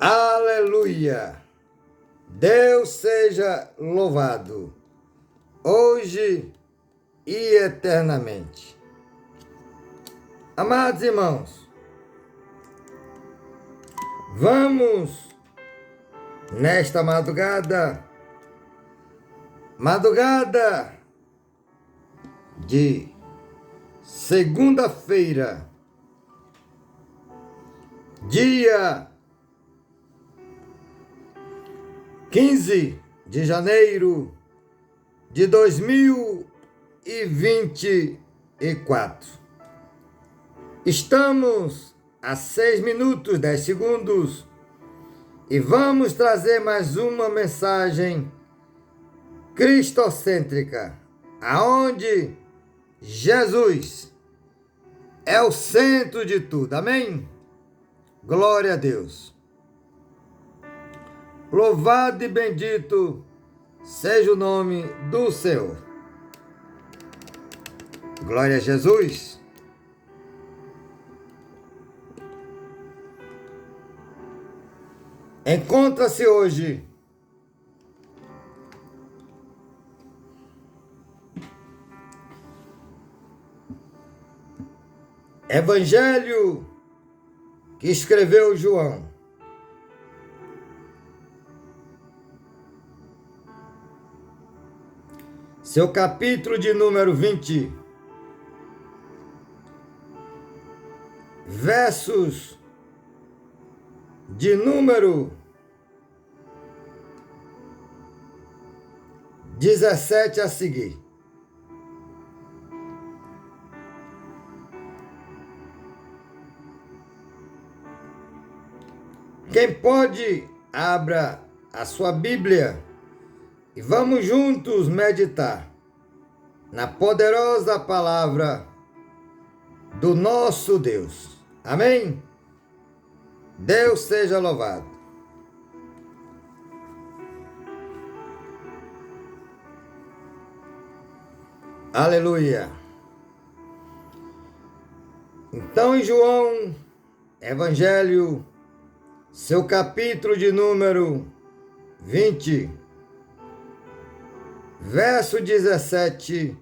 Aleluia! Deus seja louvado, hoje e eternamente. Amados irmãos, vamos nesta madrugada de segunda-feira, dia 15 de janeiro de 2024. Estamos a 6 minutos, 10 segundos e vamos trazer mais uma mensagem cristocêntrica, aonde Jesus é o centro de tudo. Amém? Glória a Deus. Louvado e bendito seja o nome do Senhor. Glória a Jesus. Encontra-se hoje Evangelho que escreveu João. Seu capítulo de número 20, versos de número 17 a seguir. Quem pode, abra a sua Bíblia e vamos juntos meditar na poderosa palavra do nosso Deus. Amém? Deus seja louvado. Aleluia. Então, em João, Evangelho, seu capítulo de número 20, verso 17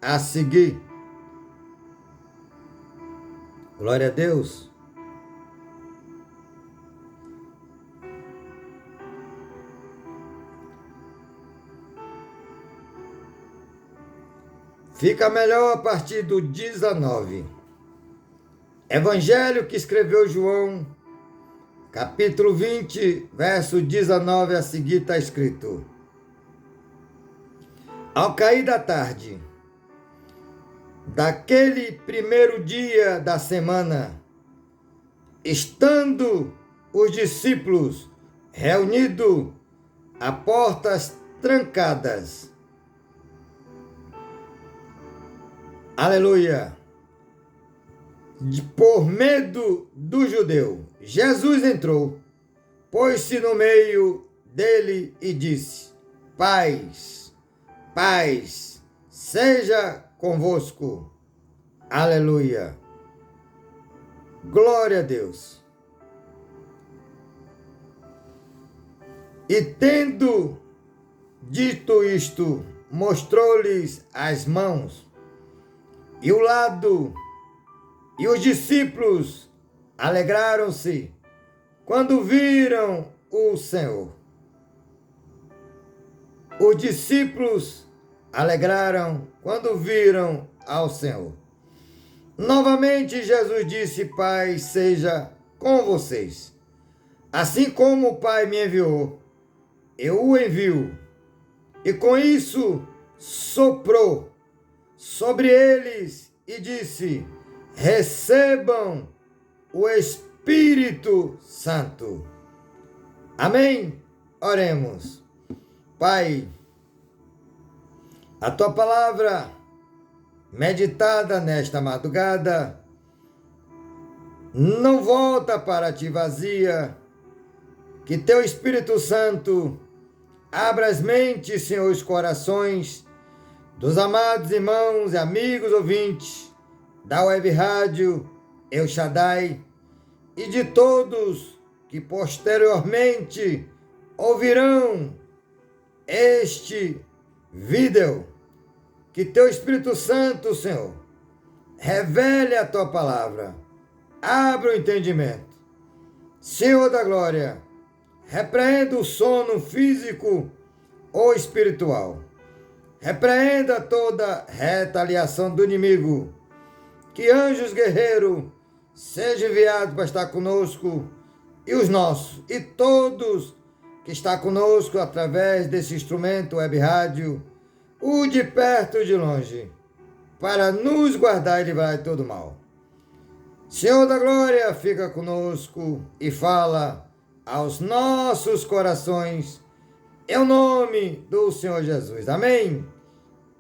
a seguir. Glória a Deus. Fica melhor a partir do 19. Evangelho que escreveu João, capítulo 20, verso 19 a seguir, está escrito: Ao cair da tarde, daquele primeiro dia da semana, estando os discípulos reunidos a portas trancadas, aleluia, por medo do judeu, Jesus entrou, pôs-se no meio dele e disse: Paz, paz, seja convosco. Aleluia. Glória a Deus. E tendo dito isto, mostrou-lhes as mãos e o lado, e os discípulos alegraram-se quando viram o Senhor. Os discípulos alegraram quando viram ao Senhor. Novamente Jesus disse: Pai seja com vocês. Assim como o Pai me enviou, eu o envio. E com isso soprou sobre eles e disse: Recebam o Espírito Santo. Amém? Oremos. Pai, a tua palavra meditada nesta madrugada não volta para ti vazia. Que teu Espírito Santo abra as mentes, Senhor, os corações dos amados irmãos e amigos ouvintes da Web Rádio El Shaddai e de todos que posteriormente ouvirão este vídeo. Que teu Espírito Santo, Senhor, revele a tua palavra, abra o entendimento. Senhor da glória, repreenda o sono físico ou espiritual. Repreenda toda retaliação do inimigo. Que anjos guerreiros sejam enviados para estar conosco e os nossos, e todos que estão conosco através desse instrumento web rádio, o de perto e de longe, para nos guardar e livrar de todo mal. Senhor da glória, fica conosco e fala aos nossos corações, em nome do Senhor Jesus. Amém?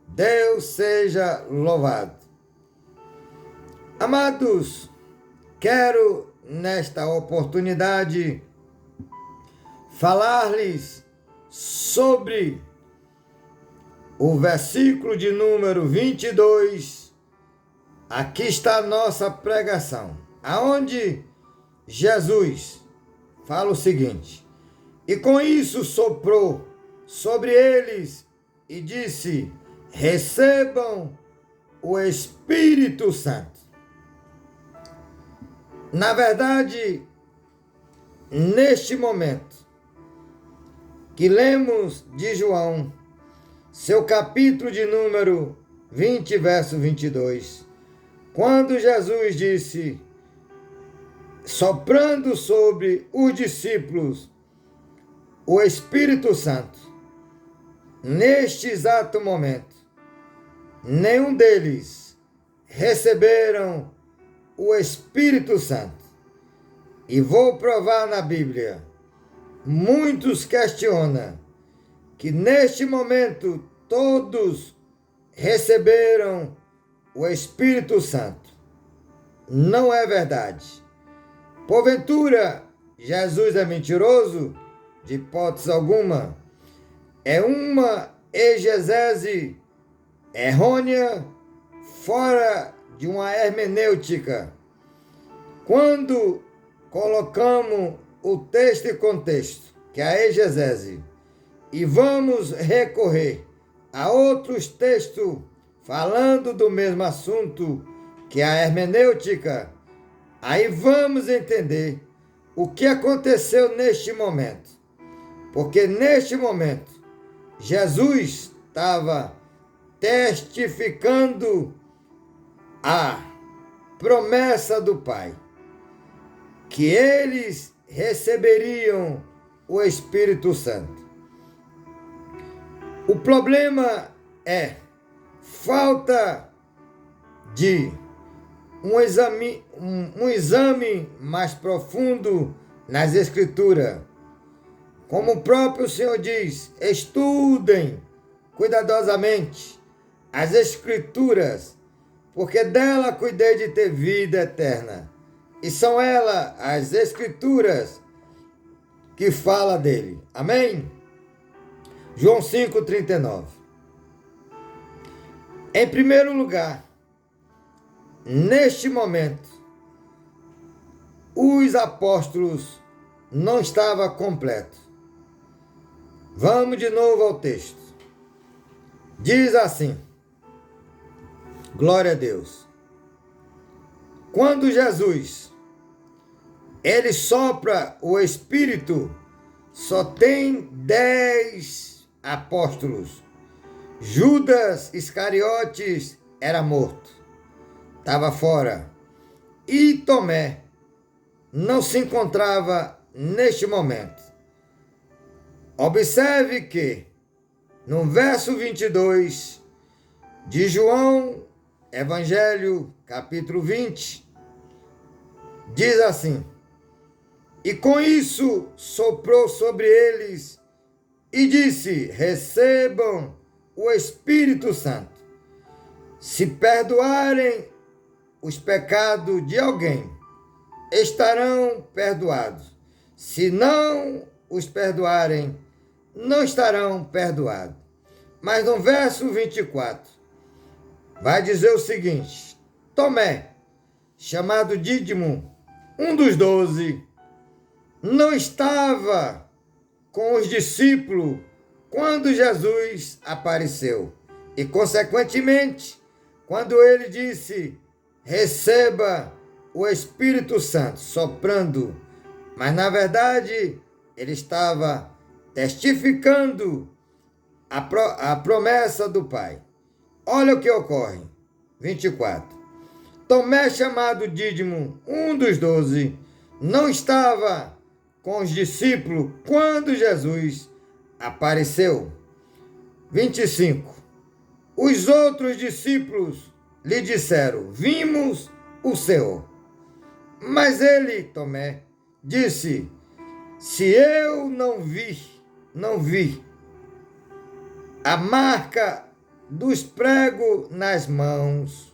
Deus seja louvado. Amados, quero nesta oportunidade falar-lhes sobre o versículo de número 22. Aqui está a nossa pregação, aonde Jesus fala o seguinte: e com isso soprou sobre eles e disse: recebam o Espírito Santo. Na verdade, neste momento que lemos de João, seu capítulo de número 20, verso 22, quando Jesus disse, soprando sobre os discípulos o Espírito Santo, neste exato momento, nenhum deles receberam o Espírito Santo. E vou provar na Bíblia. Muitos questionam que neste momento todos receberam o Espírito Santo. Não é verdade. Porventura, Jesus é mentiroso? De hipótese alguma. É uma exegese errônea, fora de uma hermenêutica. Quando colocamos o texto e contexto, que é a exegese, e vamos recorrer a outros textos falando do mesmo assunto, que é a hermenêutica, aí vamos entender o que aconteceu neste momento. Porque neste momento, Jesus estava testificando a promessa do Pai, que eles receberiam o Espírito Santo. O problema é falta de um exame mais profundo nas Escrituras. Como o próprio Senhor diz, estudem cuidadosamente as Escrituras, porque dela cuidei de ter vida eterna. E são elas, as Escrituras, que fala dele. Amém? João 5,39. Em primeiro lugar, neste momento, os apóstolos não estavam completos. Vamos de novo ao texto. Diz assim, glória a Deus. Quando Jesus, ele sopra o Espírito, só tem 10 apóstolos. Judas Iscariotes era morto, estava fora. E Tomé não se encontrava neste momento. Observe que, no verso 22 de João, Evangelho, capítulo 20, diz assim, e com isso soprou sobre eles e disse, recebam o Espírito Santo. Se perdoarem os pecados de alguém, estarão perdoados. Se não os perdoarem, não estarão perdoados. Mas no verso 24, vai dizer o seguinte, Tomé, chamado Dídimo, um dos 12, não estava com os discípulos quando Jesus apareceu. E, consequentemente, quando ele disse, receba o Espírito Santo, soprando, mas na verdade ele estava testificando a promessa do Pai. Olha o que ocorre. 24. Tomé, chamado Dídimo, um dos 12, não estava com os discípulos quando Jesus apareceu. 25. Os outros discípulos lhe disseram, vimos o Senhor. Mas ele, Tomé, disse, se eu não vi a marca dos pregos nas mãos,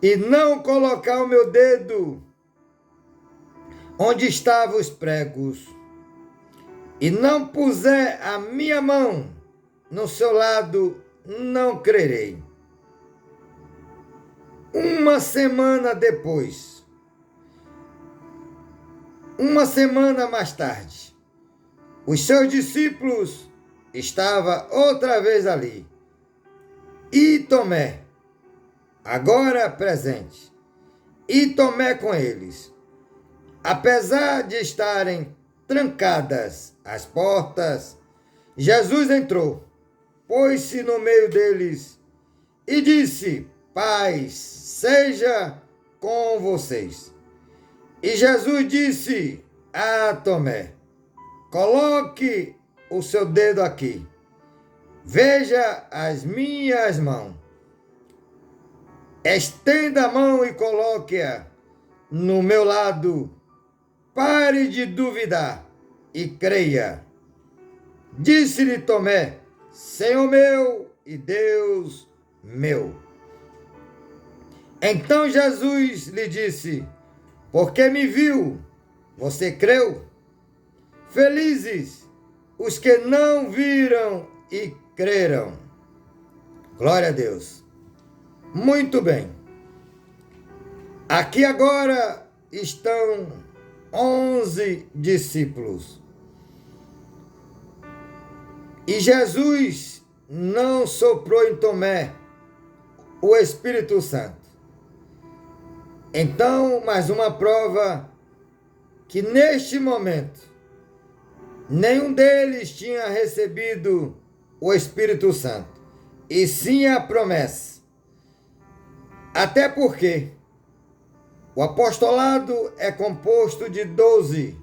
e não colocar o meu dedo onde estavam os pregos, e não puser a minha mão no seu lado, não crerei. Uma semana depois, uma semana mais tarde, os seus discípulos estavam outra vez ali. E Tomé, agora presente, e Tomé com eles. Apesar de estarem trancadas as portas, Jesus entrou, pôs-se no meio deles e disse, paz seja com vocês. E Jesus disse a Tomé, coloque o seu dedo aqui, veja as minhas mãos. Estenda a mão e coloque-a no meu lado. Pare de duvidar e creia. Disse-lhe Tomé, Senhor meu e Deus meu. Então Jesus lhe disse, porque me viu, você creu? Felizes os que não viram e creram. Glória a Deus. Muito bem. Aqui agora estão 11 discípulos. E Jesus não soprou em Tomé o Espírito Santo. Então, mais uma prova que neste momento nenhum deles tinha recebido o Espírito Santo, e sim a promessa. Até porque o apostolado é composto de 12,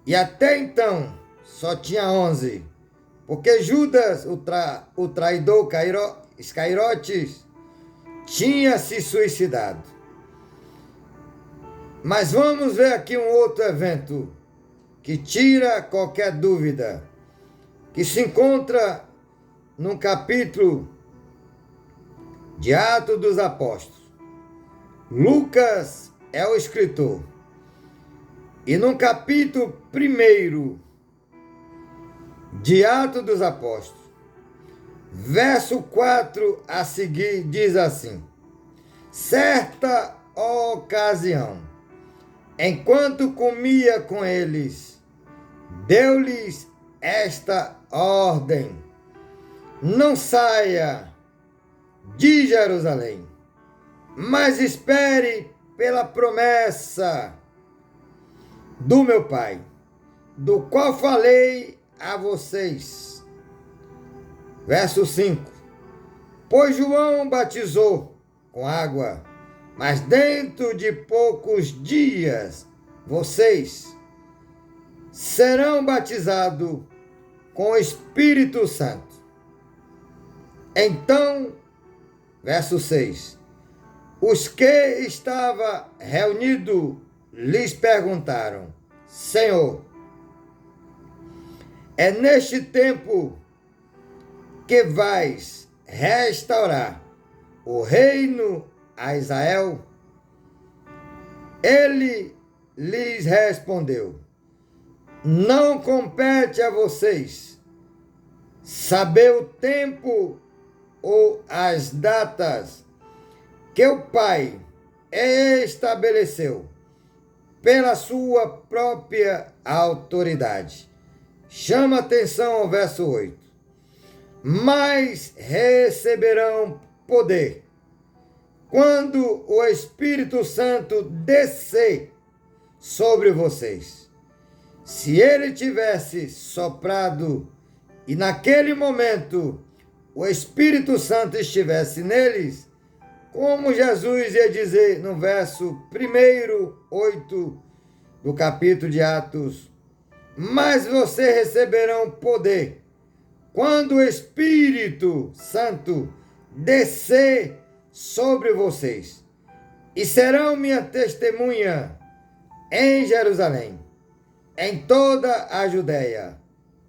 e até então só tinha 11, porque Judas, o traidor Iscariotes, tinha se suicidado. Mas vamos ver aqui um outro evento que tira qualquer dúvida, que se encontra no capítulo de Atos dos Apóstolos. Lucas é o escritor. E no capítulo 1 de Atos dos Apóstolos, verso 4 a seguir, diz assim: certa ocasião, enquanto comia com eles, deu-lhes esta ordem: não saia de Jerusalém, mas espere pela promessa do meu Pai, do qual falei a vocês. Verso 5: pois João batizou com água, mas dentro de poucos dias vocês serão batizados com o Espírito Santo. Então, verso 6, os que estavam reunidos lhes perguntaram: Senhor, é neste tempo que vais restaurar o reino a Israel? Ele lhes respondeu: não compete a vocês saber o tempo ou as datas que o Pai estabeleceu pela sua própria autoridade. Chama atenção ao verso 8. Mas receberão poder quando o Espírito Santo descer sobre vocês. Se ele tivesse soprado e naquele momento o Espírito Santo estivesse neles, como Jesus ia dizer no verso 8 do capítulo de Atos, mas vocês receberão poder quando o Espírito Santo descer sobre vocês, e serão minha testemunha em Jerusalém, em toda a Judéia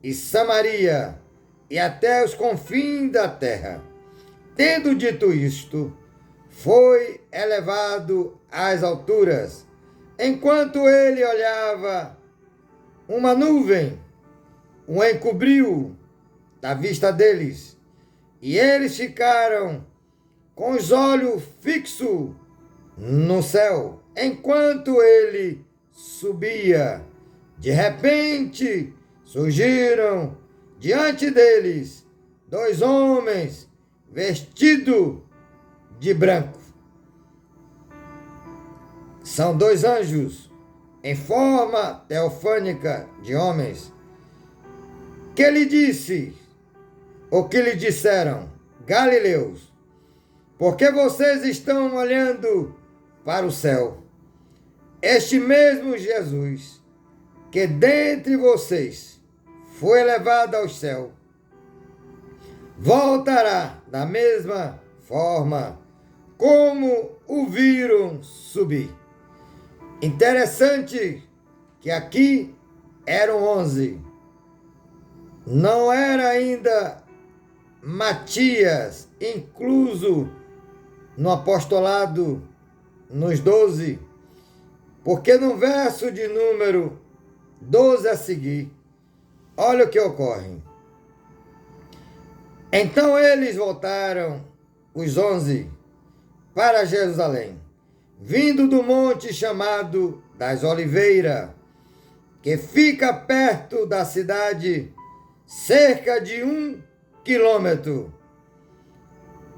e Samaria e até os confins da terra. Tendo dito isto, foi elevado às alturas. Enquanto ele olhava, uma nuvem o encobriu da vista deles, e eles ficaram com os olhos fixos no céu, enquanto ele subia. De repente, surgiram diante deles 2 homens vestidos de branco. São 2 anjos em forma teofânica de homens, que lhe disse, ou que lhe disseram: Galileus, por que vocês estão olhando para o céu? Este mesmo Jesus, que dentre vocês foi elevado ao céu, voltará da mesma forma como o viram subir. Interessante que aqui eram 11. Não era ainda Matias incluso no apostolado, nos 12, porque no verso de número 12 a seguir, olha o que ocorre. Então eles voltaram, os 11, para Jerusalém, vindo do monte chamado das Oliveiras, que fica perto da cidade, cerca de 1 quilômetro.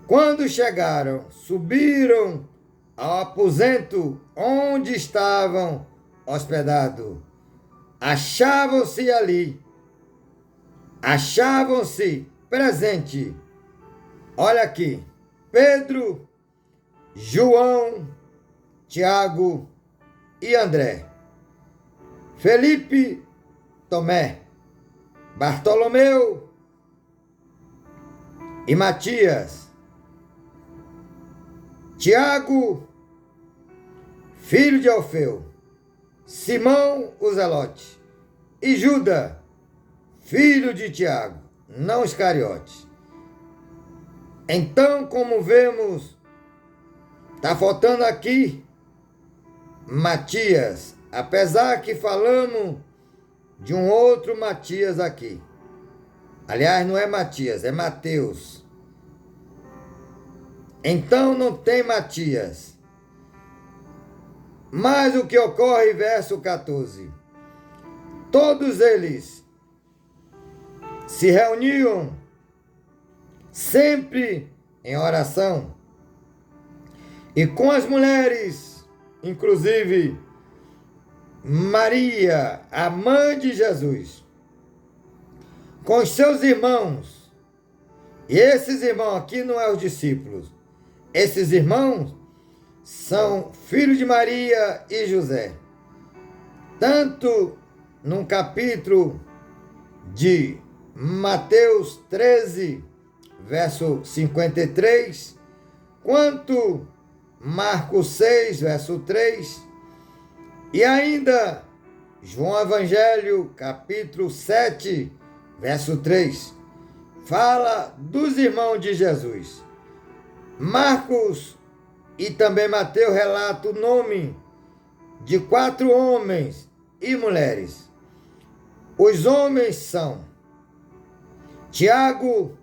Quando chegaram, subiram ao aposento onde estavam hospedados. Achavam-se presente. Olha aqui, Pedro, João, Tiago e André, Felipe, Tomé, Bartolomeu e Matias, Tiago, filho de Alfeu, Simão o Zelote e Judas, filho de Tiago, não Iscariote. Então, como vemos, está faltando aqui Matias, apesar que falamos de um outro Matias aqui. Aliás, não é Matias, é Mateus. Então não tem Matias. Mas o que ocorre, verso 14. Todos eles se reuniam sempre em oração, e com as mulheres, inclusive Maria, a mãe de Jesus, com os seus irmãos. E esses irmãos aqui não são os discípulos. Esses irmãos são filhos de Maria e José. Tanto no capítulo de Mateus 13, verso 53, quanto Marcos 6, verso 3, e ainda João Evangelho, capítulo 7, verso 3, fala dos irmãos de Jesus. Marcos e também Mateus relatam o nome de 4 homens e mulheres. Os homens são Tiago,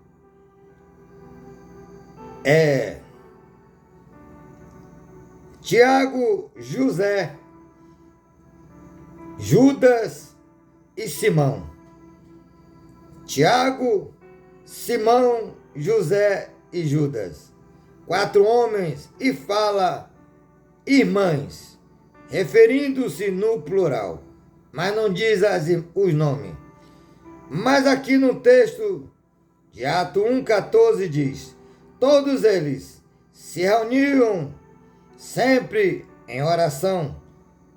José, Judas e Simão. Tiago, Simão, José e Judas. 4 homens, e fala irmãs, referindo-se no plural, mas não diz os nomes. Mas aqui no texto de Atos 1,14 diz: todos eles se reuniam sempre em oração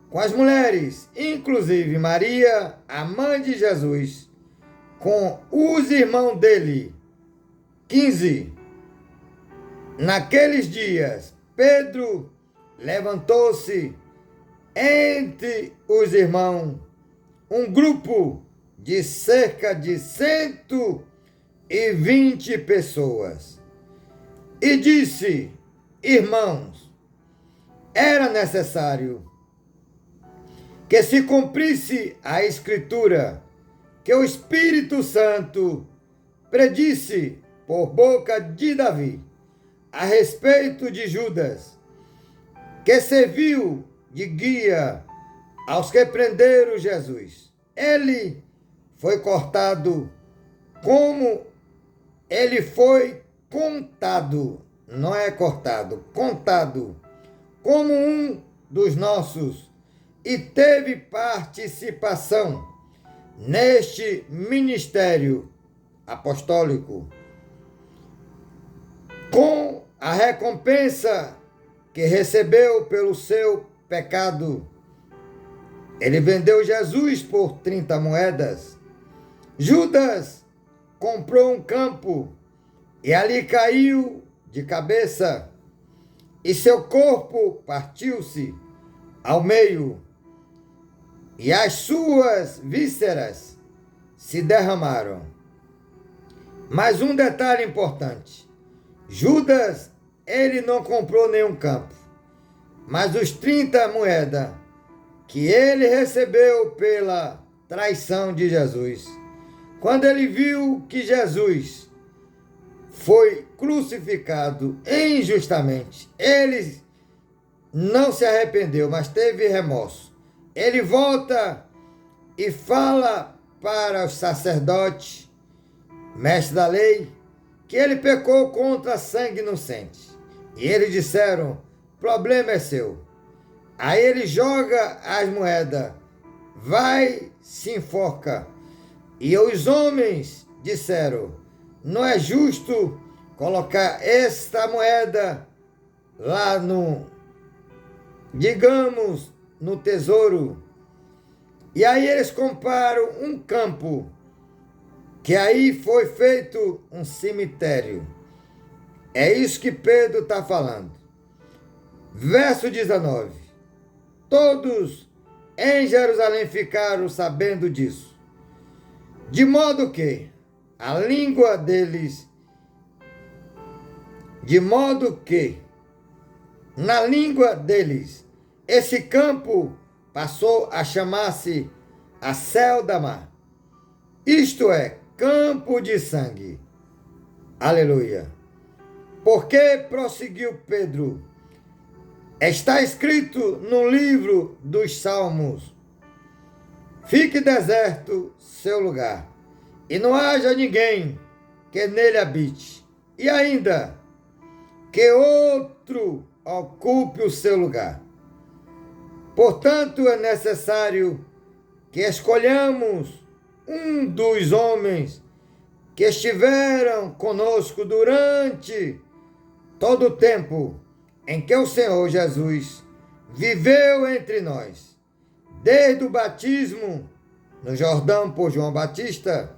com as mulheres, inclusive Maria, a mãe de Jesus, com os irmãos dele. 15. Naqueles dias, Pedro levantou-se entre os irmãos um grupo de cerca de 120 pessoas e disse: irmãos, era necessário que se cumprisse a Escritura, que o Espírito Santo predisse por boca de Davi a respeito de Judas, que serviu de guia aos que prenderam Jesus. Ele foi cortado como ele foi contado, não é cortado, contado, como um dos nossos, e teve participação neste ministério apostólico, com a recompensa que recebeu pelo seu pecado. Ele vendeu Jesus por 30 moedas. Judas comprou um campo e ali caiu de cabeça, e seu corpo partiu-se ao meio, e as suas vísceras se derramaram. Mas um detalhe importante: Judas, ele não comprou nenhum campo, mas os 30 moedas que ele recebeu pela traição de Jesus. Quando ele viu que Jesus foi crucificado injustamente, ele não se arrependeu, mas teve remorso. Ele volta e fala para os sacerdotes, mestres da lei, que ele pecou contra sangue inocente. E eles disseram: o problema é seu. Aí ele joga as moedas, vai, se enforca. E os homens disseram: não é justo colocar esta moeda lá digamos, no tesouro. E aí eles comparam um campo, que aí foi feito um cemitério. É isso que Pedro está falando. Verso 19. Todos em Jerusalém ficaram sabendo disso, de modo que na língua deles esse campo passou a chamar-se Acéldama, isto é, campo de sangue. Aleluia. Porque prosseguiu Pedro: está escrito no livro dos Salmos: fique deserto seu lugar, e não haja ninguém que nele habite, e ainda que outro ocupe o seu lugar. Portanto, é necessário que escolhamos um dos homens que estiveram conosco durante todo o tempo em que o Senhor Jesus viveu entre nós, desde o batismo no Jordão por João Batista,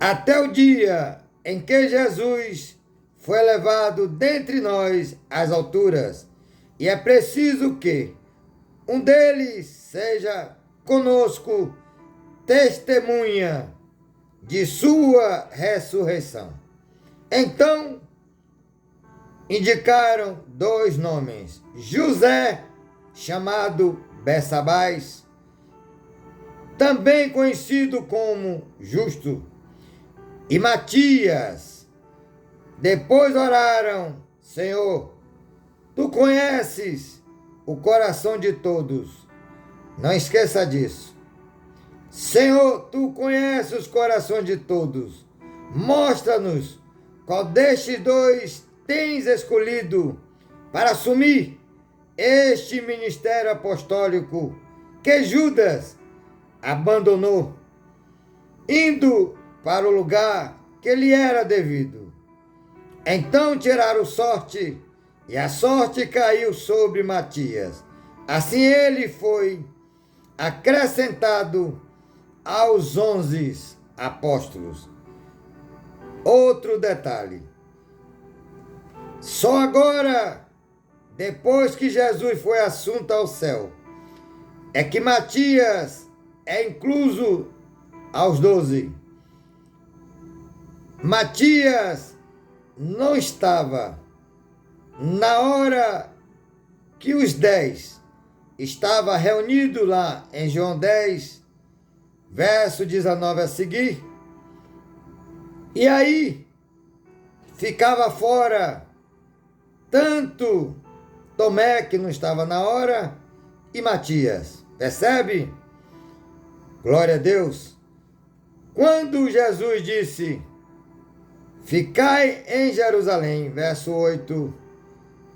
até o dia em que Jesus foi levado dentre nós às alturas. E é preciso que um deles seja conosco testemunha de sua ressurreição. Então, indicaram 2 nomes: José, chamado Bessabás, também conhecido como Justo, e Matias. Depois oraram: Senhor, tu conheces o coração de todos, Não esqueça disso. Senhor, tu conheces os corações de todos. Mostra-nos qual destes dois tens escolhido para assumir este ministério apostólico que Judas abandonou, indo para o lugar que lhe era devido. Então tiraram sorte, e a sorte caiu sobre Matias. Assim ele foi acrescentado aos 11 apóstolos. Outro detalhe. Só agora, depois que Jesus foi assunto ao céu, é que Matias é incluso aos 12. Matias não estava na hora que os 10 estavam reunidos lá em João 10, verso 19 a seguir. E aí ficava fora tanto Tomé, que não estava na hora, e Matias. Percebe? Glória a Deus. Quando Jesus disse: ficai em Jerusalém, verso 8,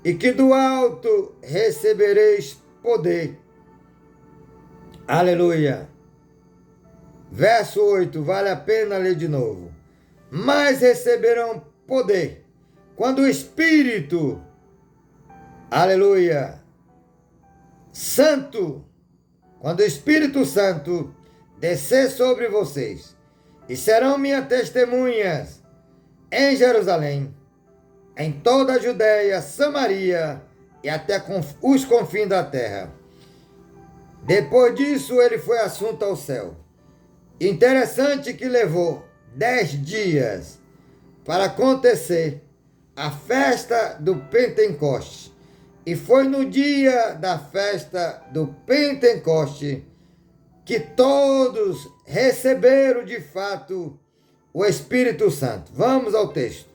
e que do alto recebereis poder. Aleluia. Verso 8, vale a pena ler de novo. Mas receberão poder quando o Espírito, aleluia, Santo, quando o Espírito Santo descer sobre vocês, e serão minhas testemunhas em Jerusalém, em toda a Judéia, Samaria e até os confins da terra. Depois disso, ele foi assunto ao céu. Interessante que levou 10 dias para acontecer a festa do Pentecoste. E foi no dia da festa do Pentecoste que todos receberam de fato o Espírito Santo. Vamos ao texto.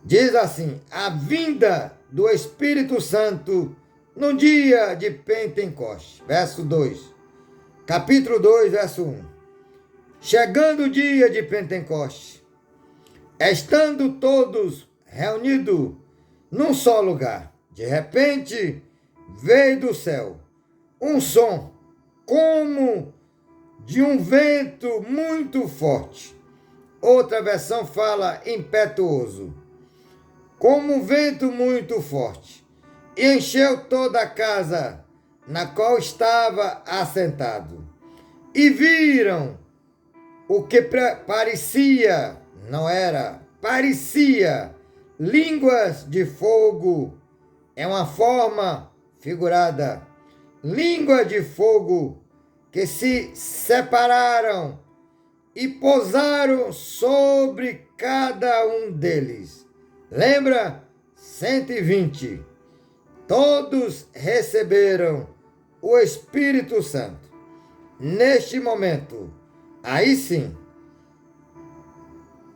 Diz assim: a vinda do Espírito Santo no dia de Pentecoste. Verso 2. Capítulo 2, verso 1. Chegando o dia de Pentecoste, estando todos reunidos num só lugar, de repente veio do céu um som como de um vento muito forte. Outra versão fala impetuoso. Como um vento muito forte. E encheu toda a casa na qual estava assentado. E viram o que parecia, não era, parecia línguas de fogo. É uma forma figurada. Língua de fogo que se separaram e pousaram sobre cada um deles. Lembra? 120. Todos receberam o Espírito Santo. Neste momento, aí sim,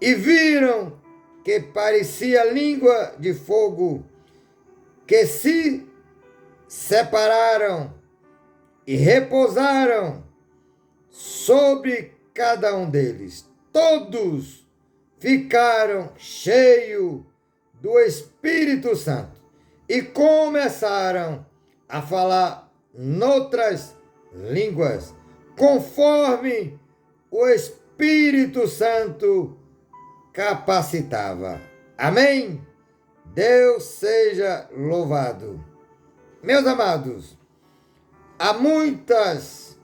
e viram que parecia língua de fogo, que se separaram e repousaram sobre cada um deles. Todos ficaram cheios do Espírito Santo e começaram a falar noutras línguas, conforme o Espírito Santo capacitava. Amém? Deus seja louvado. Meus amados, há muitas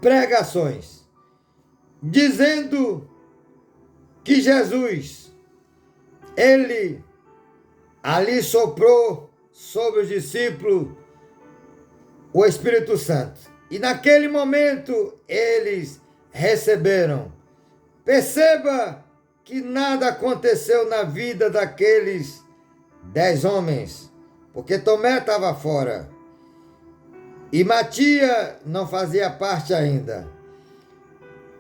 pregações dizendo que Jesus, ele ali soprou sobre os discípulos o Espírito Santo. E naquele momento eles receberam. Perceba que nada aconteceu na vida daqueles 10 homens, porque Tomé estava fora e Matias não fazia parte ainda.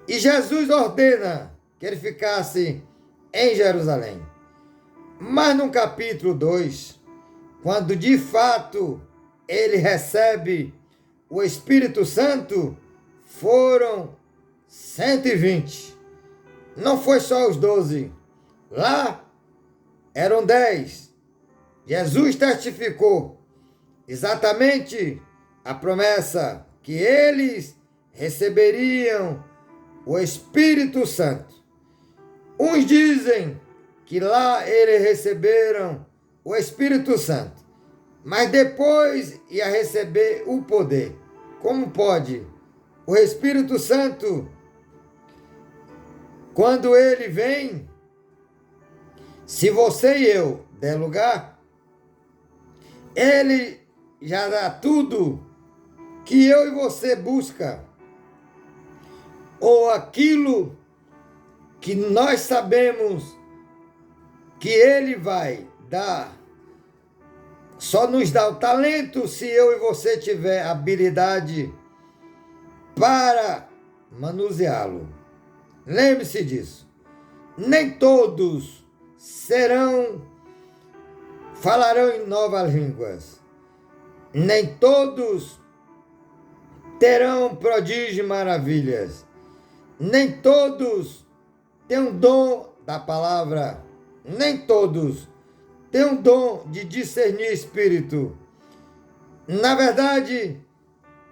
E Jesus ordena que ele ficasse em Jerusalém. Mas no capítulo 2, quando de fato ele recebe o Espírito Santo, foram 120. Não foi só os 12. Lá eram 10. Jesus testificou exatamente a promessa que eles receberiam o Espírito Santo. Uns dizem que lá eles receberam o Espírito Santo, mas depois ia receber o poder. Como pode? O Espírito Santo, quando ele vem, se você e eu der lugar, ele já dá tudo que eu e você busca, ou aquilo que nós sabemos que ele vai dar. Só nos dá o talento se eu e você tiver habilidade para manuseá-lo. Lembre-se disso. Nem todos falarão em novas línguas. Nem todos terão prodígios e maravilhas. Nem todos têm um dom da palavra. Nem todos têm um dom de discernir espírito. Na verdade,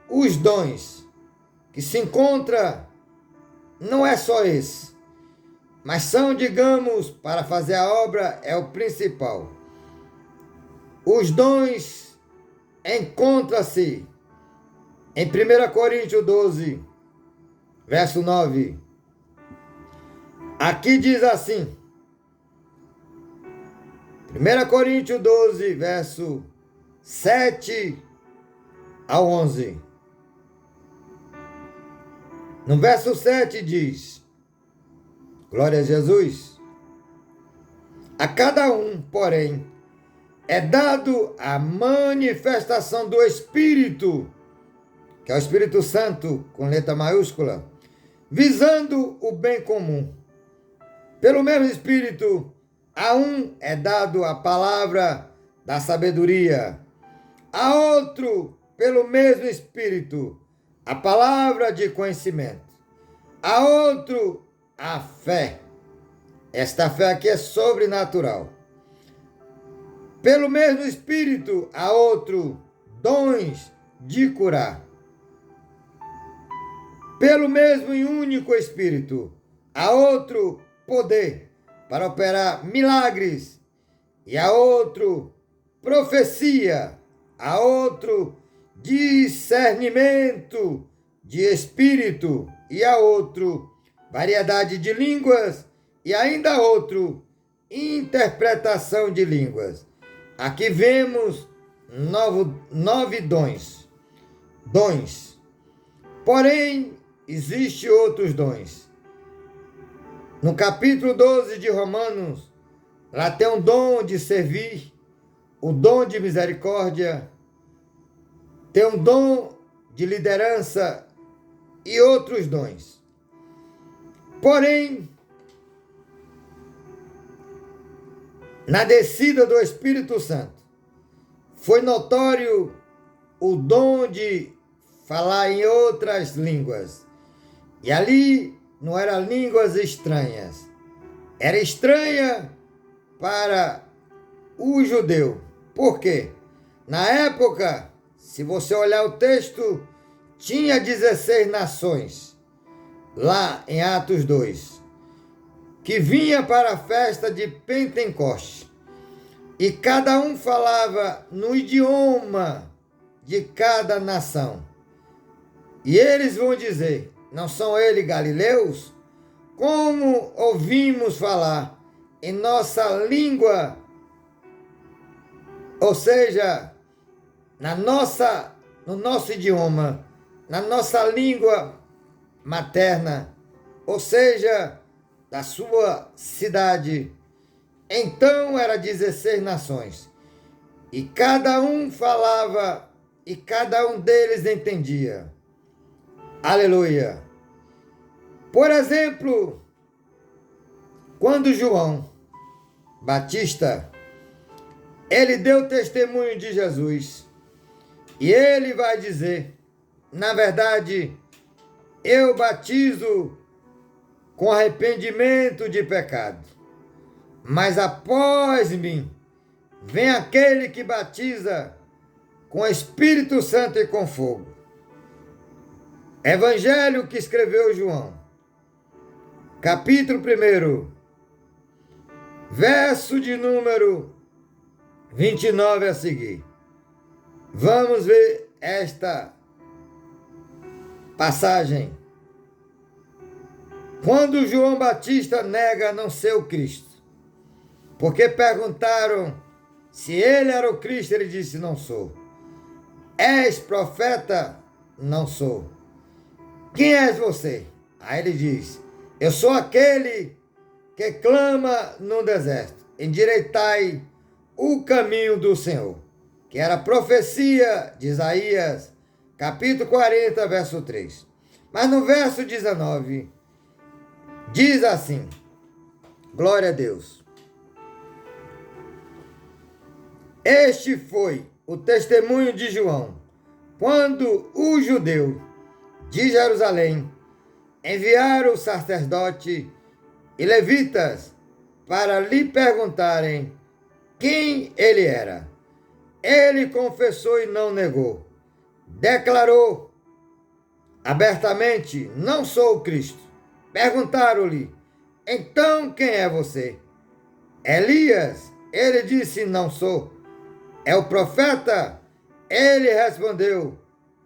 os dons que se encontram não é só esse, mas são, digamos, para fazer a obra é o principal. Os dons encontram-se em 1 Coríntios 12, verso 9. Aqui diz assim, 1 Coríntios 12, verso 7 ao 11. No verso 7 diz, glória a Jesus, a cada um, porém, é dado a manifestação do Espírito, que é o Espírito Santo, com letra maiúscula, visando o bem comum. Pelo mesmo Espírito, a um é dado a palavra da sabedoria, a outro, pelo mesmo Espírito, a palavra de conhecimento, a outro, a fé. Esta fé aqui é sobrenatural. Pelo mesmo Espírito, a outro, dons de curar. Pelo mesmo e único Espírito, a outro, poder para operar milagres, e a outro, profecia, a outro, discernimento de espírito, e a outro, variedade de línguas, e ainda a outro, interpretação de línguas. Aqui vemos 9 dons. Porém, existem outros dons. No capítulo 12 de Romanos, lá tem um dom de servir, o dom de misericórdia, tem um dom de liderança e outros dons. Porém, na descida do Espírito Santo, foi notório o dom de falar em outras línguas. E ali não eram línguas estranhas. Era estranha para o judeu. Por quê? Na época, se você olhar o texto, tinha 16 nações, lá em Atos 2, que vinha para a festa de Pentecoste. E cada um falava no idioma de cada nação. E eles vão dizer, não são eles galileus? Como ouvimos falar em nossa língua, ou seja, no nosso idioma, na nossa língua materna, ou seja, da sua cidade. Então era 16 nações, e cada um falava, e cada um deles entendia. Aleluia! Por exemplo, quando João Batista, ele deu testemunho de Jesus, e ele vai dizer na verdade, eu batizo com arrependimento de pecado. Mas após mim, vem aquele que batiza com Espírito Santo e com fogo. Evangelho que escreveu João, capítulo 1, verso de número 29 a seguir. Vamos ver esta passagem. Quando João Batista nega não ser o Cristo, porque perguntaram se ele era o Cristo, ele disse: não sou. És profeta? Não sou. Quem és você? Aí ele diz: eu sou aquele que clama no deserto, endireitai o caminho do Senhor, que era a profecia de Isaías, capítulo 40, verso 3. Mas no verso 19, diz assim, glória a Deus: este foi o testemunho de João, quando os judeus de Jerusalém enviaram o sacerdote e levitas para lhe perguntarem quem ele era. Ele confessou e não negou. Declarou abertamente: não sou o Cristo. Perguntaram-lhe: então quem é você? Elias? Ele disse: não sou. É o profeta? Ele respondeu: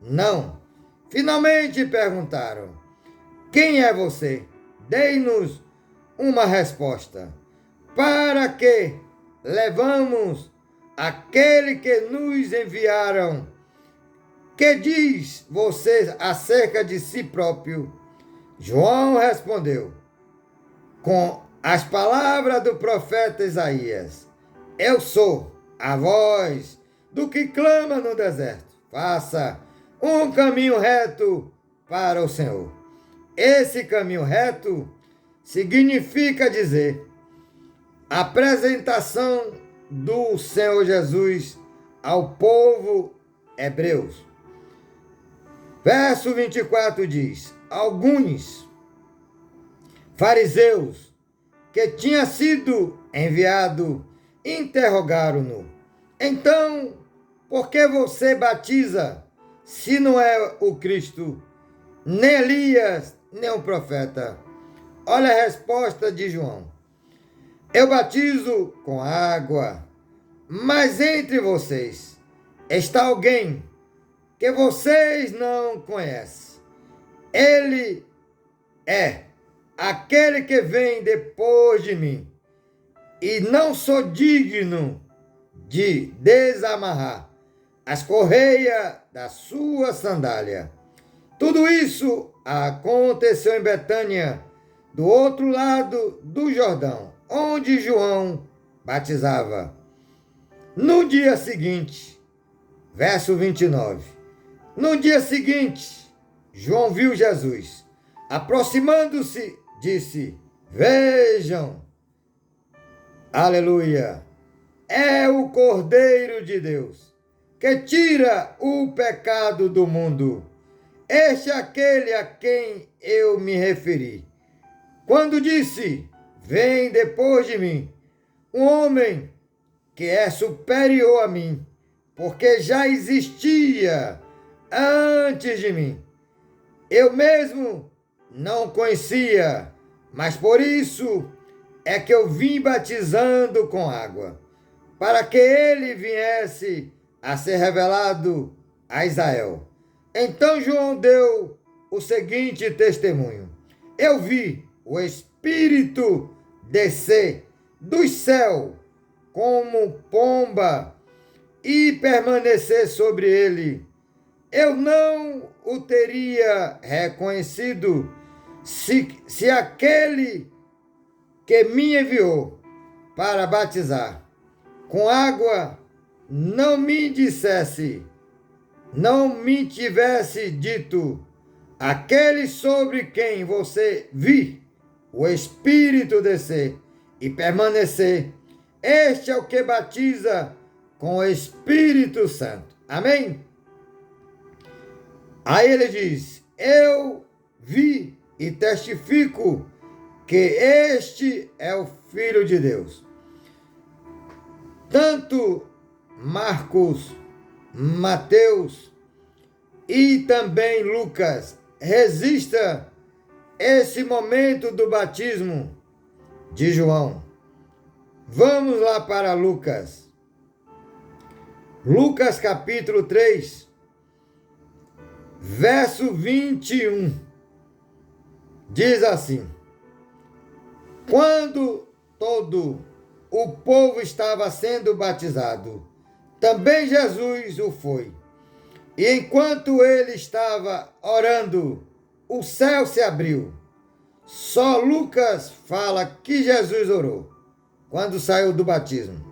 não. Finalmente perguntaram: quem é você? Dei-nos uma resposta. Para que levamos aquele que nos enviaram? Que diz você acerca de si próprio? João respondeu com as palavras do profeta Isaías: eu sou a voz do que clama no deserto. Faça um caminho reto para o Senhor. Esse caminho reto significa dizer a apresentação do Senhor Jesus ao povo hebreu. Verso 24 diz: alguns fariseus que tinha sido enviado interrogaram-no: então, por que você batiza se não é o Cristo, nem Elias, nem o profeta? Olha a resposta de João: eu batizo com água, mas entre vocês está alguém que vocês não conhecem. Ele é aquele que vem depois de mim, e não sou digno de desamarrar as correias da sua sandália. Tudo isso aconteceu em Betânia, do outro lado do Jordão, onde João batizava. No dia seguinte, verso 29, no dia seguinte, João viu Jesus. Aproximando-se, disse: vejam, aleluia, é o Cordeiro de Deus, que tira o pecado do mundo. Este é aquele a quem eu me referi, quando disse: vem depois de mim um homem que é superior a mim, porque já existia antes de mim. Eu mesmo não conhecia, mas por isso é que eu vim batizando com água, para que ele viesse a ser revelado a Israel. Então João deu o seguinte testemunho: eu vi o Espírito descer do céu como pomba e permanecer sobre ele. Eu não o teria reconhecido se aquele que me enviou para batizar com água não me tivesse dito: aquele sobre quem você viu o Espírito descer e permanecer, este é o que batiza com o Espírito Santo. Amém? Aí ele diz: eu vi e testifico que este é o Filho de Deus. Tanto Marcos, Mateus e também Lucas resista esse momento do batismo de João. Vamos lá para Lucas. Lucas capítulo 3, verso 21. Diz assim: quando todo o povo estava sendo batizado, também Jesus o foi. E enquanto ele estava orando, o céu se abriu. Só Lucas fala que Jesus orou quando saiu do batismo.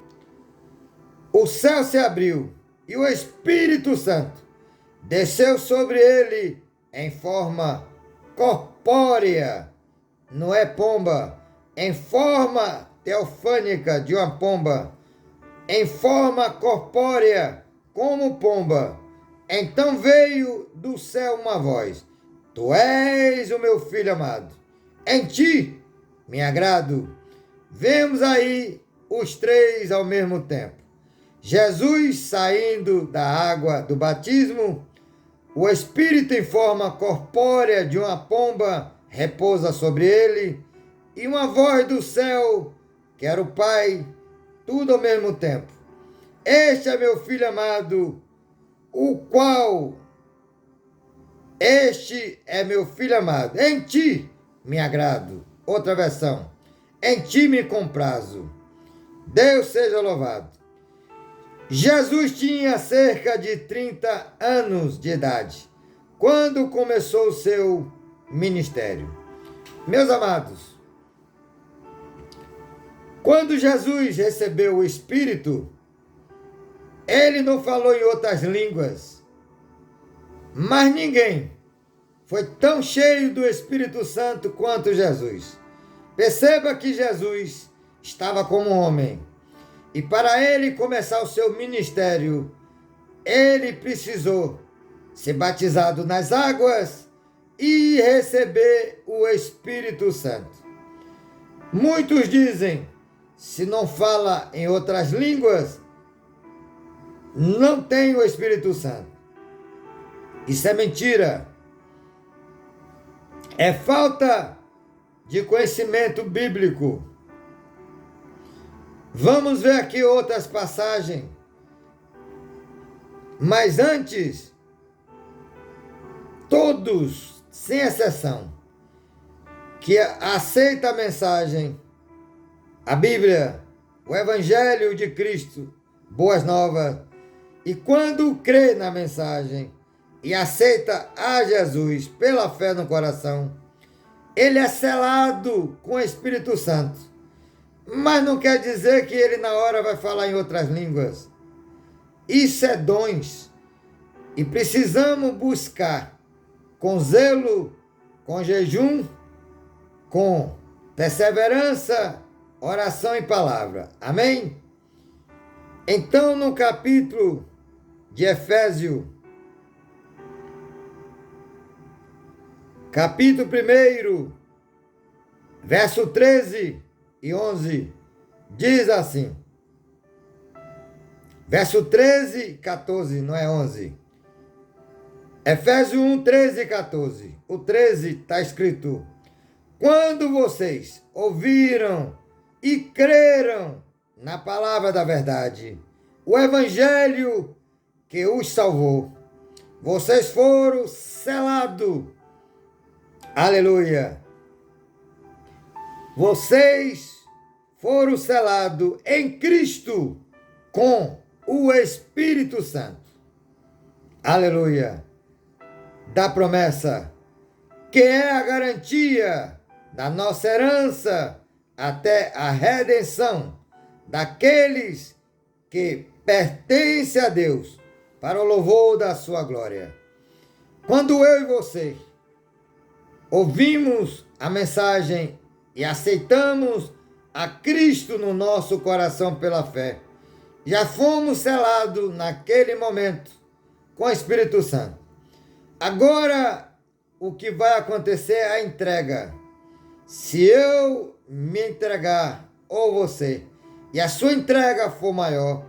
O céu se abriu e o Espírito Santo desceu sobre ele em forma corpórea, não é pomba, em forma teofânica de uma pomba, em forma corpórea como pomba. Então veio do céu uma voz: tu és o meu filho amado, em ti me agrado. Vemos aí os três ao mesmo tempo. Jesus saindo da água do batismo, o Espírito em forma corpórea de uma pomba repousa sobre ele, e uma voz do céu, que era o Pai, tudo ao mesmo tempo. Este é meu filho amado, este é meu filho amado, em ti me agrado. Outra versão: em ti me comprazo. Deus seja louvado. Jesus tinha cerca de 30 anos de idade quando começou o seu ministério. Meus amados, quando Jesus recebeu o Espírito, ele não falou em outras línguas, mas ninguém foi tão cheio do Espírito Santo quanto Jesus. Perceba que Jesus estava como homem, e para ele começar o seu ministério, ele precisou ser batizado nas águas e receber o Espírito Santo. Muitos dizem: se não fala em outras línguas, não tem o Espírito Santo. Isso é mentira. É falta de conhecimento bíblico. Vamos ver aqui outras passagens. Mas antes, todos, sem exceção, que aceita a mensagem, a Bíblia, o Evangelho de Cristo, boas novas, e quando crê na mensagem e aceita a Jesus pela fé no coração, ele é selado com o Espírito Santo. Mas não quer dizer que ele na hora vai falar em outras línguas. Isso é dons. E precisamos buscar com zelo, com jejum, com perseverança, oração e palavra. Amém? Então, no capítulo de Efésios, capítulo 1, verso 13 e 11, diz assim, verso 13 e 14, não é 11. Efésios 1, 13 e 14. O 13 está escrito: quando vocês ouviram e creram na palavra da verdade, o evangelho que os salvou, vocês foram selados. Aleluia! Vocês foram selados em Cristo com o Espírito Santo. Aleluia! Da promessa, que é a garantia da nossa herança até a redenção daqueles que pertencem a Deus, para o louvor da sua glória. Quando eu e você ouvimos a mensagem e aceitamos a Cristo no nosso coração pela fé, já fomos selados naquele momento com o Espírito Santo. Agora, o que vai acontecer é a entrega. Se eu me entregar, ou você, e a sua entrega for maior,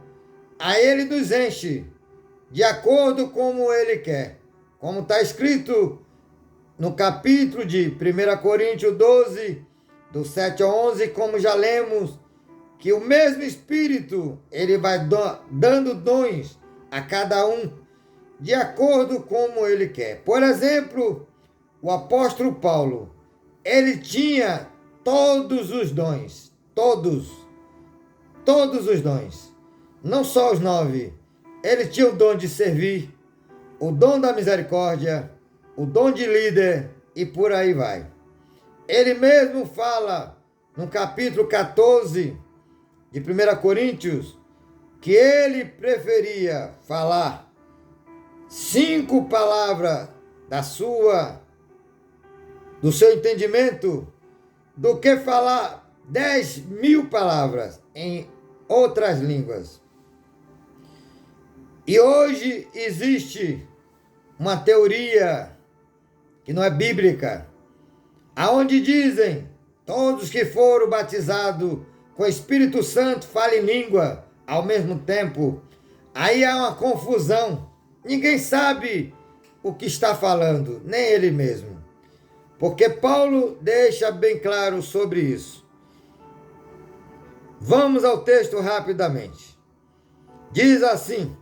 a Ele nos enche, de acordo com como Ele quer. Como está escrito no capítulo de 1 Coríntios 12, do 7 ao 11, como já lemos, que o mesmo Espírito, ele vai dando dons a cada um, de acordo com como ele quer. Por exemplo, o apóstolo Paulo, ele tinha todos os dons, todos os dons, não só os 9. Ele tinha o dom de servir, o dom da misericórdia, o dom de líder e por aí vai. Ele mesmo fala no capítulo 14 de 1 Coríntios que ele preferia falar 5 palavras do seu entendimento do que falar 10.000 palavras em outras línguas. E hoje existe uma teoria que não é bíblica, aonde dizem todos que foram batizados com o Espírito Santo falam em língua ao mesmo tempo. Aí há uma confusão. Ninguém sabe o que está falando, nem ele mesmo. Porque Paulo deixa bem claro sobre isso. Vamos ao texto rapidamente. Diz assim,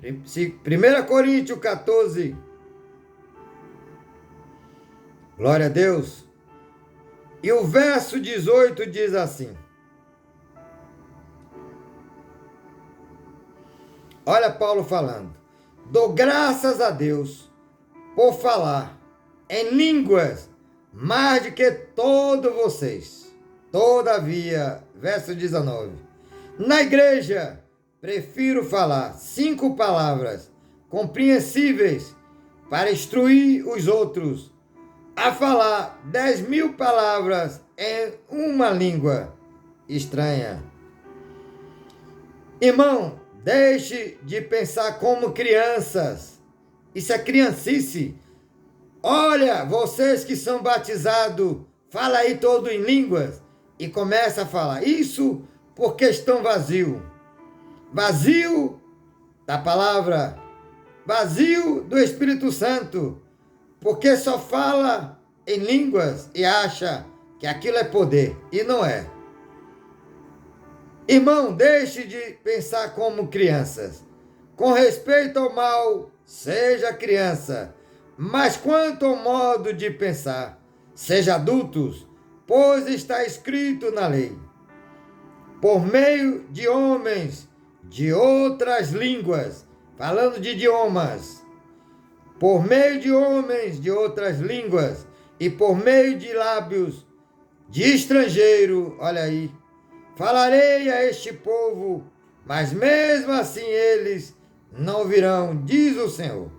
1 Coríntios 14, glória a Deus, e o verso 18 diz assim, olha Paulo falando, dou graças a Deus por falar em línguas mais do que todos vocês. Todavia, verso 19, na igreja prefiro falar 5 palavras compreensíveis para instruir os outros, a falar 10.000 palavras em uma língua estranha. Irmão, deixe de pensar como crianças. Isso é criancice. Olha, vocês que são batizados, fala aí todo em línguas e começa a falar. Isso porque estão vazios. Vazio da palavra, vazio do Espírito Santo, porque só fala em línguas e acha que aquilo é poder, e não é. Irmão, deixe de pensar como crianças. Com respeito ao mal, seja criança, mas quanto ao modo de pensar, seja adultos, pois está escrito na lei. Por meio de homens de outras línguas, falando de idiomas, por meio de homens de outras línguas e por meio de lábios de estrangeiro, olha aí, falarei a este povo, mas mesmo assim eles não virão, diz o Senhor.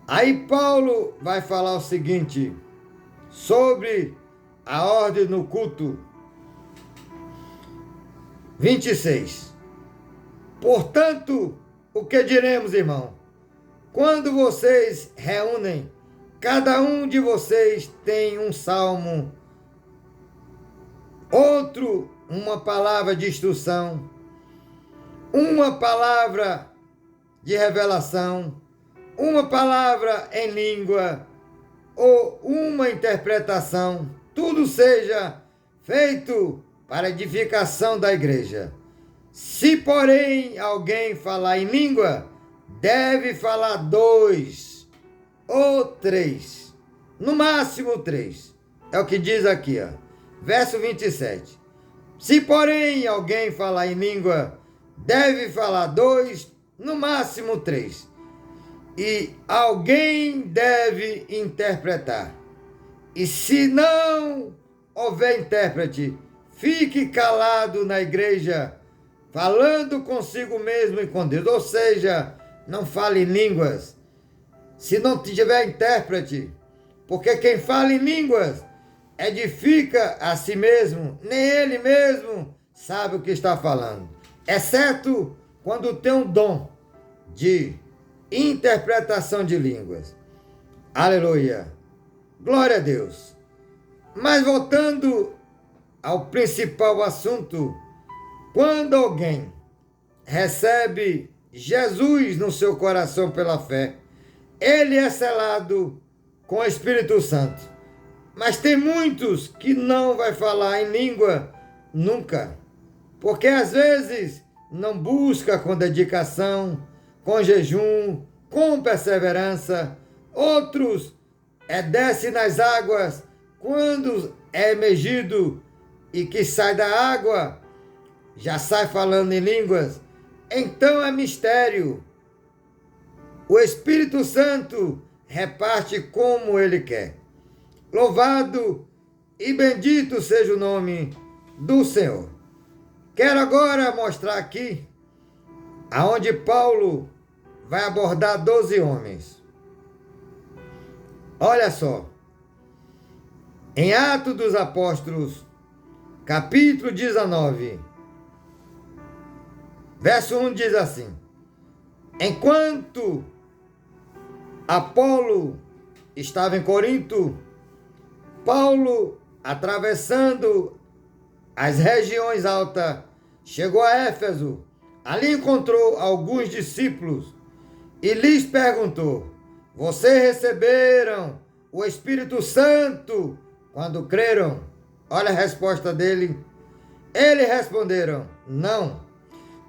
Aí Paulo vai falar o seguinte, sobre a ordem no culto. 26. Portanto, o que diremos, irmão? Quando vocês reúnem, cada um de vocês tem um salmo, outro uma palavra de instrução, uma palavra de revelação, uma palavra em língua ou uma interpretação, tudo seja feito para edificação da igreja. Se, porém, alguém falar em língua, deve falar 2 ou 3, no máximo 3. É o que diz aqui, ó. Verso 27. Se, porém, alguém falar em língua, deve falar 2, no máximo 3. E alguém deve interpretar. E se não houver intérprete, fique calado na igreja, falando consigo mesmo e com Deus. Ou seja, não fale em línguas, se não tiver intérprete, porque quem fala em línguas edifica a si mesmo, nem ele mesmo sabe o que está falando, exceto quando tem um dom de interpretação de línguas. Aleluia. Glória a Deus. Mas voltando ao principal assunto, quando alguém recebe Jesus no seu coração pela fé, ele é selado com o Espírito Santo. Mas tem muitos que não vai falar em língua nunca, porque às vezes não busca com dedicação, com jejum, com perseverança. Outros desce nas águas quando é emergido e que sai da água, já sai falando em línguas. Então é mistério. O Espírito Santo reparte como ele quer. Louvado e bendito seja o nome do Senhor. Quero agora mostrar aqui aonde Paulo vai abordar 12 homens. Olha só. Em Atos dos Apóstolos, capítulo 19, verso 1 diz assim: enquanto Apolo estava em Corinto, Paulo, atravessando as regiões altas, chegou a Éfeso. Ali encontrou alguns discípulos e lhes perguntou: vocês receberam o Espírito Santo quando creram? Olha a resposta dele. Eles responderam: não,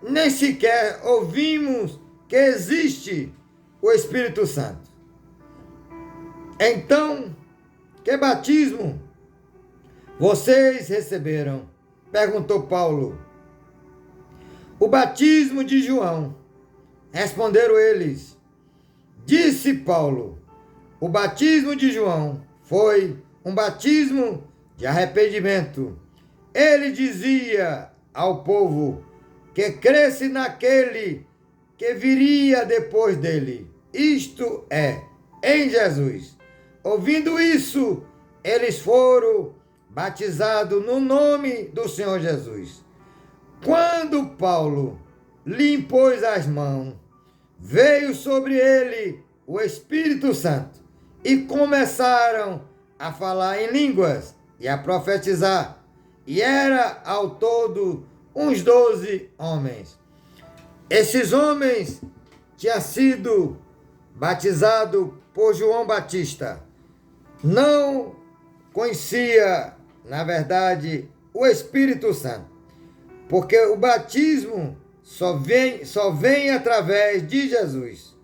nem sequer ouvimos que existe o Espírito Santo. Então, que batismo vocês receberam? Perguntou Paulo. O batismo de João. Responderam eles. Disse Paulo: o batismo de João foi um batismo de arrependimento. Ele dizia ao povo que cresce naquele que viria depois dele, isto é, em Jesus. Ouvindo isso, eles foram batizados no nome do Senhor Jesus. Quando Paulo lhe impôs as mãos, veio sobre ele o Espírito Santo e começaram a falar em línguas e a profetizar. E era ao todo uns 12 homens. Esses homens tinham sido batizados por João Batista. Não conhecia, na verdade, o Espírito Santo, porque o batismo só vem através de Jesus.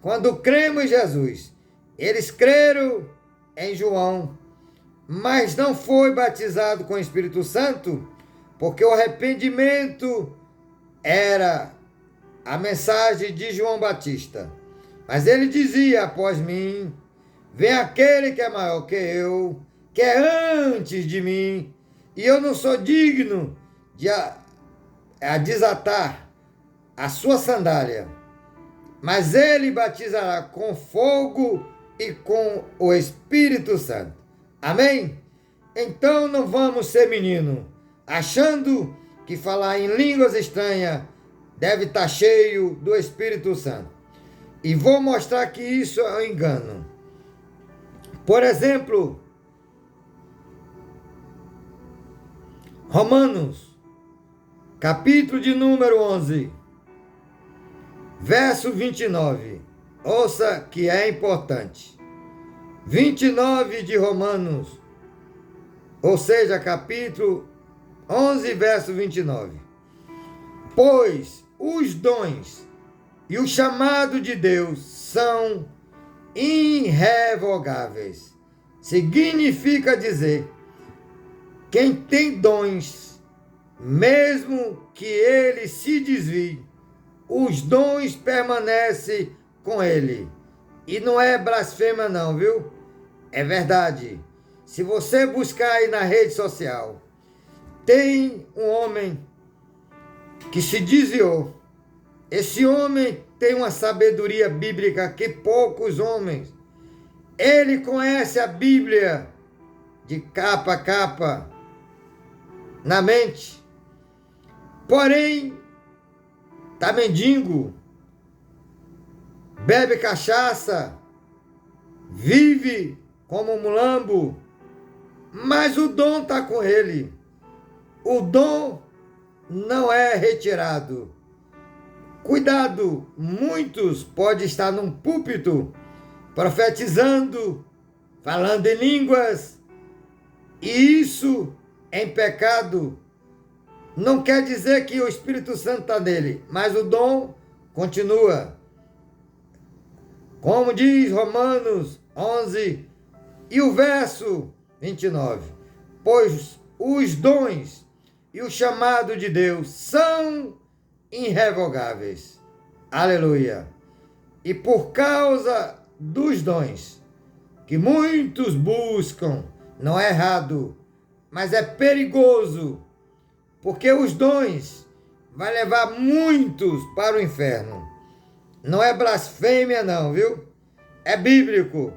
Quando cremos em Jesus, eles creram em João, mas não foi batizado com o Espírito Santo, porque o arrependimento era a mensagem de João Batista. Mas ele dizia: após mim vem aquele que é maior que eu, que é antes de mim, e eu não sou digno de desatar a sua sandália. Mas ele batizará com fogo e com o Espírito Santo. Amém? Então não vamos ser menino, achando que falar em línguas estranhas deve estar cheio do Espírito Santo. E vou mostrar que isso é um engano. Por exemplo, Romanos, capítulo de número 11, verso 29. Ouça que é importante. 29 de Romanos, ou seja, capítulo 11, verso 29. Pois os dons e o chamado de Deus são irrevogáveis. Significa dizer, quem tem dons, mesmo que ele se desvie, os dons permanecem com ele. E não é blasfêmia não, viu? É verdade. Se você buscar aí na rede social, tem um homem que se desviou. Esse homem tem uma sabedoria bíblica que poucos homens. Ele conhece a Bíblia de capa a capa na mente. Porém, tá mendigo, bebe cachaça, vive como um mulambo, mas o dom está com ele. O dom não é retirado. Cuidado, muitos podem estar num púlpito profetizando, falando em línguas, e isso em pecado. Não quer dizer que o Espírito Santo está nele, mas o dom continua. Como diz Romanos 11 e o verso 29. Pois os dons e o chamado de Deus são irrevogáveis. Aleluia. E por causa dos dons que muitos buscam, não é errado, mas é perigoso, porque os dons vai levar muitos para o inferno. Não é blasfêmia não, viu? É bíblico.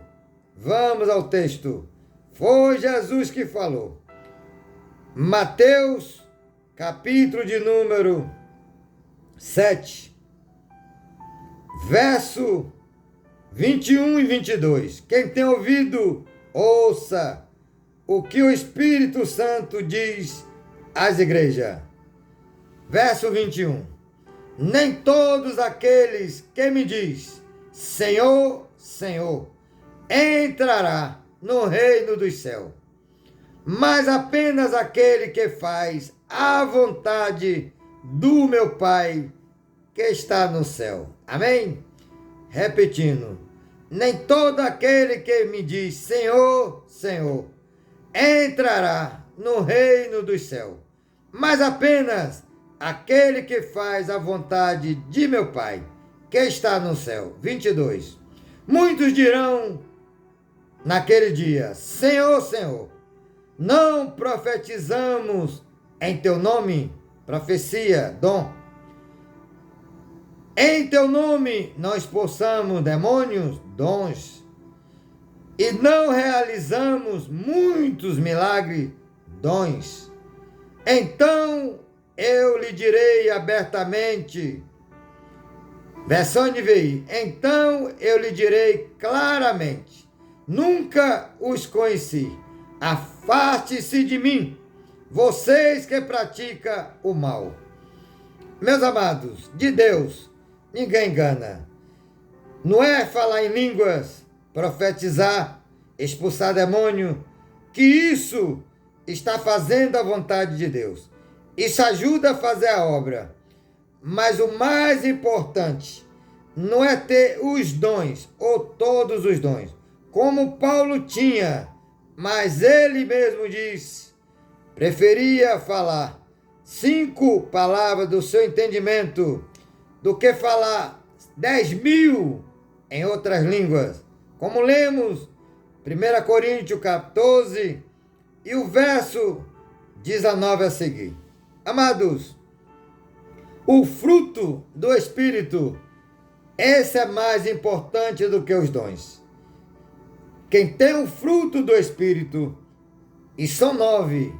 Vamos ao texto. Foi Jesus que falou. Mateus, capítulo de número 7, verso 21 e 22. Quem tem ouvido, ouça o que o Espírito Santo diz às igrejas. Verso 21. Nem todos aqueles que me diz, Senhor, Senhor, entrará no reino dos céus, mas apenas aquele que faz a vontade do meu Pai que está no céu. Amém? Repetindo, nem todo aquele que me diz, Senhor, Senhor, entrará no reino dos céus, mas apenas aquele que faz a vontade de meu Pai, que está no céu. 22. Muitos dirão naquele dia, Senhor, Senhor, não profetizamos em teu nome? Profecia, dom. Em teu nome não expulsamos demônios? Dons. E não realizamos muitos milagres? Dons. Então eu lhe direi abertamente, versão NVI, então eu lhe direi claramente, nunca os conheci, afaste-se de mim, vocês que praticam o mal. Meus amados, de Deus, ninguém engana. Não é falar em línguas, profetizar, expulsar demônio, que isso está fazendo a vontade de Deus. Isso ajuda a fazer a obra. Mas o mais importante não é ter os dons, ou todos os dons, como Paulo tinha, mas ele mesmo diz, preferia falar 5 palavras do seu entendimento do que falar 10.000 em outras línguas. Como lemos 1 Coríntios 14 e o verso 19 a seguir. Amados, o fruto do Espírito, esse é mais importante do que os dons. Quem tem o fruto do Espírito, e são 9,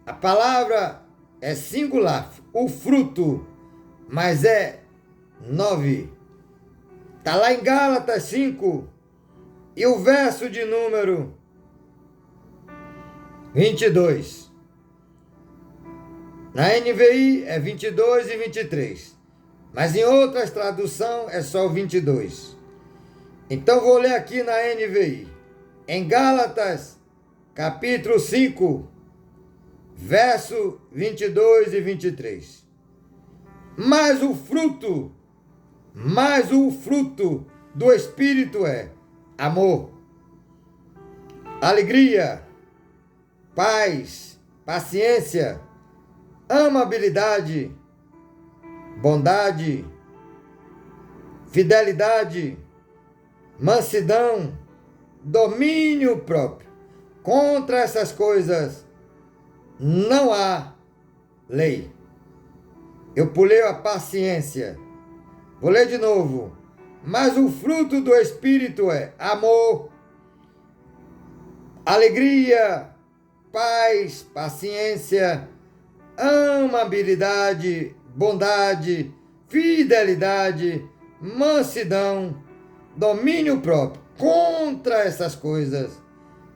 a palavra é singular, o fruto, mas é 9. Está lá em Gálatas 5, e o verso de número 22. Na NVI é 22 e 23, mas em outras traduções é só o 22. Então vou ler aqui na NVI. Em Gálatas, capítulo 5, verso 22 e 23. Mas o fruto do Espírito é amor, alegria, paz, paciência, amabilidade, bondade, fidelidade, mansidão, domínio próprio. Contra essas coisas não há lei. Eu pulei a paciência. Vou ler de novo. Mas o fruto do Espírito é amor, alegria, paz, paciência, amabilidade, bondade, fidelidade, mansidão, domínio próprio. contra essas coisas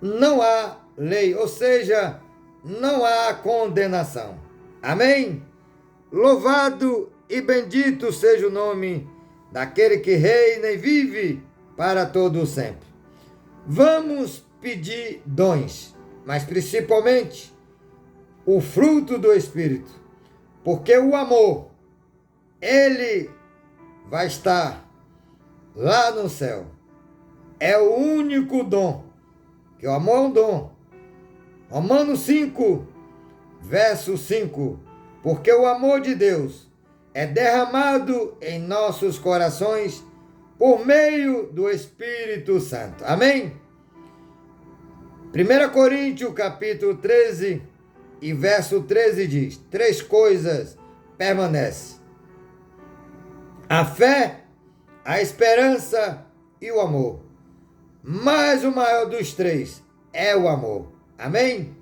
não há lei, ou seja, não há condenação. Amém? Louvado e bendito seja o nome daquele que reina e vive para todo sempre. Vamos pedir dons, mas principalmente o fruto do Espírito, porque o amor, ele vai estar lá no céu. É o único dom, que o amor é um dom. Romanos 5, verso 5, porque o amor de Deus é derramado em nossos corações por meio do Espírito Santo. Amém? 1 Coríntios, capítulo 13, e verso 13 diz: 3 coisas permanecem: a fé, a esperança e o amor. Mas o maior dos 3 é o amor. Amém?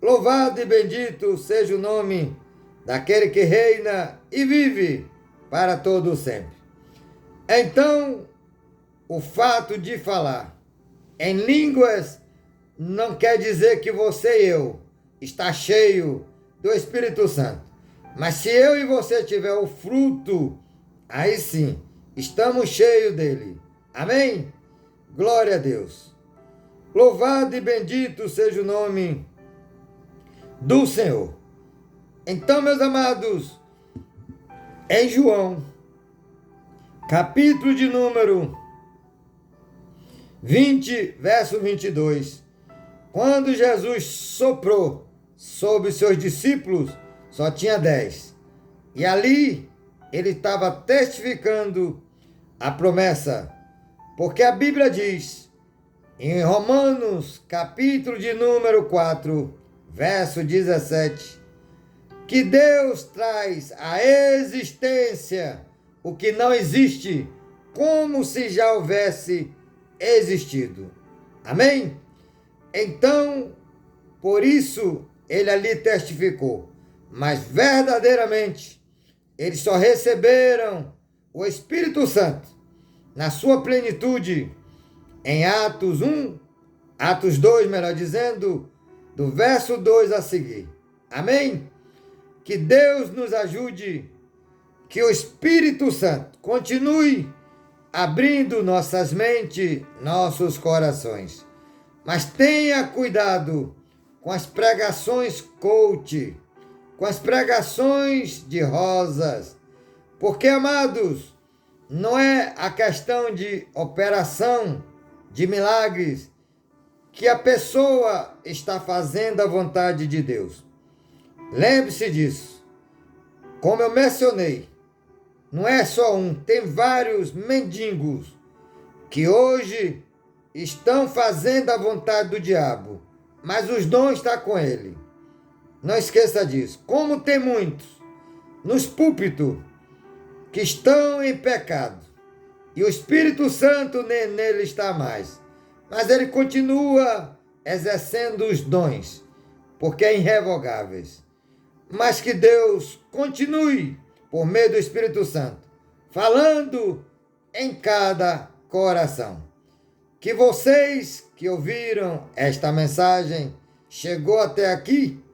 Louvado e bendito seja o nome daquele que reina e vive para todo sempre. Então, o fato de falar em línguas não quer dizer que você e eu está cheio do Espírito Santo. Mas se eu e você tiver o fruto, aí sim, estamos cheios dele. Amém? Glória a Deus. Louvado e bendito seja o nome do Senhor. Então, meus amados, em João, capítulo de número 20, verso 22, quando Jesus soprou sobre seus discípulos, só tinha 10. E ali ele estava testificando a promessa, porque a Bíblia diz, em Romanos, capítulo de número 4, verso 17, que Deus traz à existência o que não existe, como se já houvesse existido. Amém? Então, por isso, ele ali testificou. Mas verdadeiramente, eles só receberam o Espírito Santo na sua plenitude em Atos 1, Atos 2, melhor dizendo, do verso 2 a seguir. Amém? Que Deus nos ajude, que o Espírito Santo continue abrindo nossas mentes, nossos corações. Mas tenha cuidado com as pregações coach, com as pregações de rosas, porque, amados, não é a questão de operação, de milagres, que a pessoa está fazendo a vontade de Deus. Lembre-se disso. Como eu mencionei, não é só um, tem vários mendigos que hoje estão fazendo a vontade do diabo, mas os dons estão com ele. Não esqueça disso. Como tem muitos nos púlpitos que estão em pecado e o Espírito Santo nele está mais, mas ele continua exercendo os dons, porque é irrevogáveis. Mas que Deus continue, por meio do Espírito Santo, falando em cada coração. Que vocês que ouviram esta mensagem, chegou até aqui,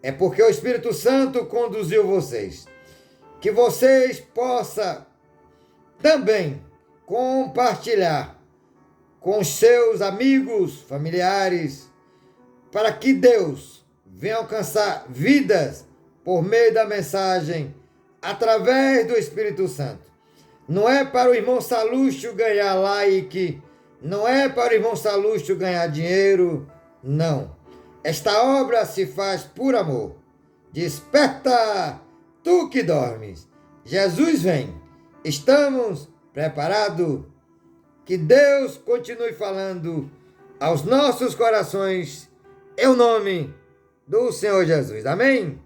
é porque o Espírito Santo conduziu vocês. Que vocês possam também compartilhar com os seus amigos, familiares, para que Deus venha alcançar vidas por meio da mensagem, através do Espírito Santo. Não é para o irmão Salúcio ganhar like, não é para o irmão Salúcio ganhar dinheiro, não. Esta obra se faz por amor. Desperta, tu que dormes. Jesus vem. Estamos preparados. Que Deus continue falando aos nossos corações, em nome do Senhor Jesus. Amém?